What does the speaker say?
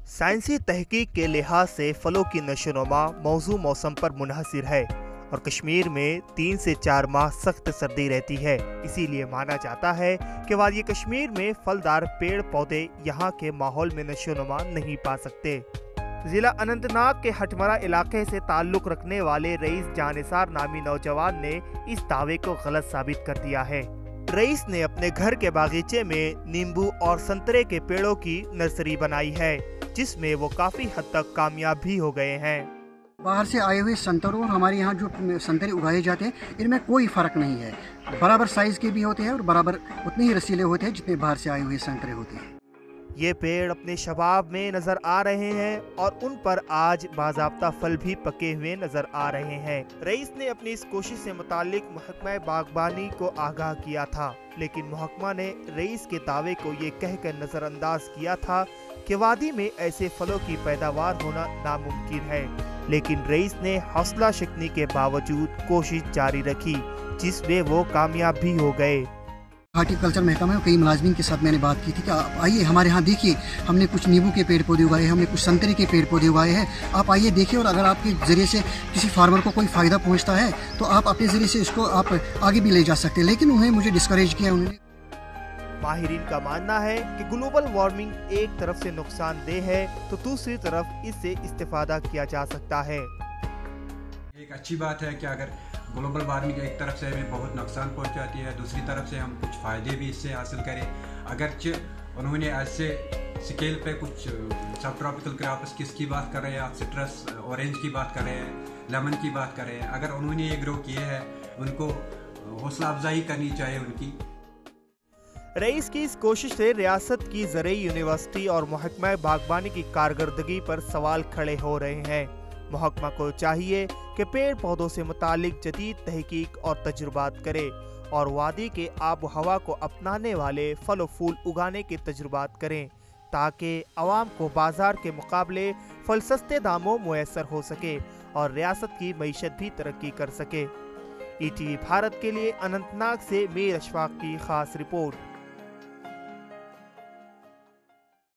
साइंसी तहकीक के लिहाज से फलों की नशोनुमा मौजू मौसम पर मुनहसिर है और कश्मीर में 3 से 4 माह सख्त सर्दी रहती है। इसीलिए माना जाता है कि वादी कश्मीर में फलदार पेड़ पौधे यहाँ के माहौल में नशोनुमा नहीं पा सकते। जिला अनंतनाग के हटमरा इलाके से ताल्लुक रखने वाले रईस जानिसार नामी नौजवान ने इस दावे को गलत साबित कर दिया है। रईस ने अपने घर के बागीचे में नींबू और संतरे के पेड़ों की नर्सरी बनाई है, जिसमें वो काफी हद तक कामयाब भी हो गए हैं। बाहर से आए हुए संतरों और हमारे यहाँ जो संतरे उगाए जाते हैं इनमें कोई फर्क नहीं है। बराबर साइज के भी होते हैं और बराबर उतने ही रसीले होते हैं जितने बाहर से आए हुए संतरे होते हैं। ये पेड़ अपने शबाब में नजर आ रहे हैं और उन पर आज बाज़ाब्ता फल भी पके हुए नजर आ रहे हैं। रईस ने अपनी इस कोशिश से मुतालिक महकमा बागबानी को आगाह किया था, लेकिन महकमा ने रईस के दावे को ये कहकर नजरअंदाज किया था कि वादी में ऐसे फलों की पैदावार होना नामुमकिन है। लेकिन रईस ने हौसला शिकनी के बावजूद कोशिश जारी रखी, जिसमें वो कामयाब भी हो गए। हॉर्टिकल्चर महकमा में कई मुलाजमीन के साथ मैंने बात की थी कि आप आइए हमारे यहाँ देखिए, हमने कुछ नींबू के पेड़ पौधे उगाए हैं, हमने कुछ संतरे के पेड़ पौधे उगाए हैं, आप आइए देखिए। और अगर आपके जरिए से किसी फार्मर को कोई फ़ायदा पहुँचता है तो आप अपने जरिए से इसको आप आगे भी ले जा सकते हैं। लेकिन उन्हें मुझे डिस्करेज किया उन्होंने। माहिरीन का मानना है कि ग्लोबल वार्मिंग एक तरफ से नुकसानदेह है तो दूसरी तरफ इससे इस्तेफादा किया जा सकता है। एक अच्छी बात है कि अगर ग्लोबल वार्मिंग एक तरफ से हमें बहुत नुकसान पहुंचाती है, दूसरी तरफ से हम कुछ फ़ायदे भी इससे हासिल करें। अगरचे उन्होंने ऐसे स्केल पे कुछ सब ट्रॉपिकल क्रॉप्स किसकी बात कर रहे हैं आप, सिट्रस ऑरेंज की बात कर रहे हैं, लेमन की बात कर रहे हैं, अगर उन्होंने ये ग्रो किए हैं उनको हौसला अफजाई करनी चाहिए उनकी। रईस की इस कोशिश से रियासत की ज़रई यूनिवर्सिटी और महकमा बागबानी की कारकर्दगी पर सवाल खड़े हो रहे हैं। महकमा को चाहिए कि पेड़ पौधों से मुतालिक जदीद तहकीक और तजुर्बात करे और वादी के आब हवा को अपनाने वाले फल और फूल उगाने के तजुर्बात करें, ताकि आवाम को बाजार के मुकाबले फल सस्ते दामों मुयसर हो सके और रियासत की मईशत भी तरक्की कर सके। ETV भारत के लिए अनंतनाग से मीर अशफाक की खास रिपोर्ट।